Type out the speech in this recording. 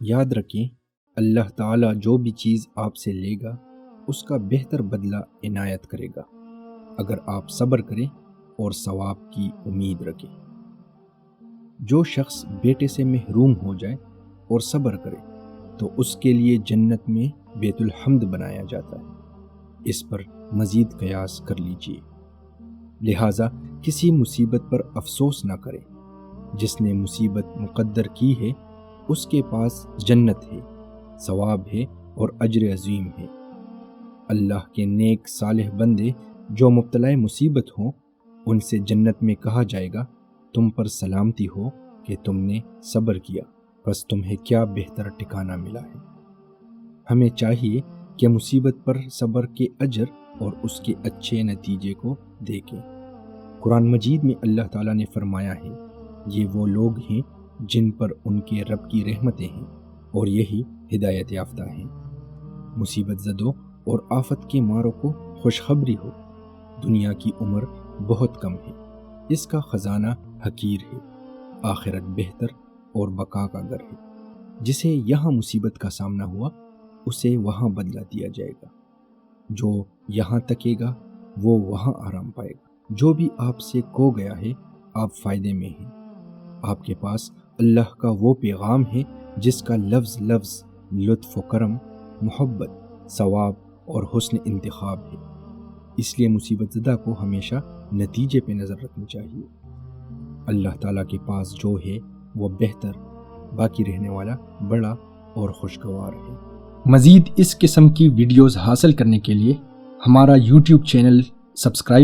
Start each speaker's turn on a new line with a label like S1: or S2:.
S1: یاد رکھیں اللہ تعالیٰ جو بھی چیز آپ سے لے گا اس کا بہتر بدلہ عنایت کرے گا اگر آپ صبر کریں اور ثواب کی امید رکھیں۔ جو شخص بیٹے سے محروم ہو جائے اور صبر کرے تو اس کے لیے جنت میں بیت الحمد بنایا جاتا ہے۔ اس پر مزید قیاس کر لیجئے۔ لہٰذا کسی مصیبت پر افسوس نہ کریں۔ جس نے مصیبت مقدر کی ہے اس کے پاس جنت ہے، ثواب ہے اور اجر عظیم ہے۔ اللہ کے نیک صالح بندے جو مبتلا مصیبت ہوں ان سے جنت میں کہا جائے گا تم پر سلامتی ہو کہ تم نے صبر کیا، بس تمہیں کیا بہتر ٹھکانہ ملا ہے۔ ہمیں چاہیے کہ مصیبت پر صبر کے اجر اور اس کے اچھے نتیجے کو دیکھیں۔ قرآن مجید میں اللہ تعالیٰ نے فرمایا ہے یہ وہ لوگ ہیں جن پر ان کے رب کی رحمتیں ہیں اور یہی ہدایت یافتہ ہیں۔ مصیبت زدوں اور آفت کے ماروں کو خوشخبری ہو، دنیا کی عمر بہت کم ہے، اس کا خزانہ حقیر ہے، آخرت بہتر اور بقا کا گھر ہے۔ جسے یہاں مصیبت کا سامنا ہوا اسے وہاں بدلہ دیا جائے گا، جو یہاں تکے گا وہ وہاں آرام پائے گا۔ جو بھی آپ سے کھو گیا ہے آپ فائدے میں ہیں۔ آپ کے پاس اللہ کا وہ پیغام ہے جس کا لفظ لفظ لطف و کرم، محبت، ثواب اور حسن انتخاب ہے۔ اس لیے مصیبت زدہ کو ہمیشہ نتیجے پہ نظر رکھنی چاہیے۔ اللہ تعالیٰ کے پاس جو ہے وہ بہتر، باقی رہنے والا بڑا اور خوشگوار ہے۔
S2: مزید اس قسم کی ویڈیوز حاصل کرنے کے لیے ہمارا YouTube چینل سبسکرائب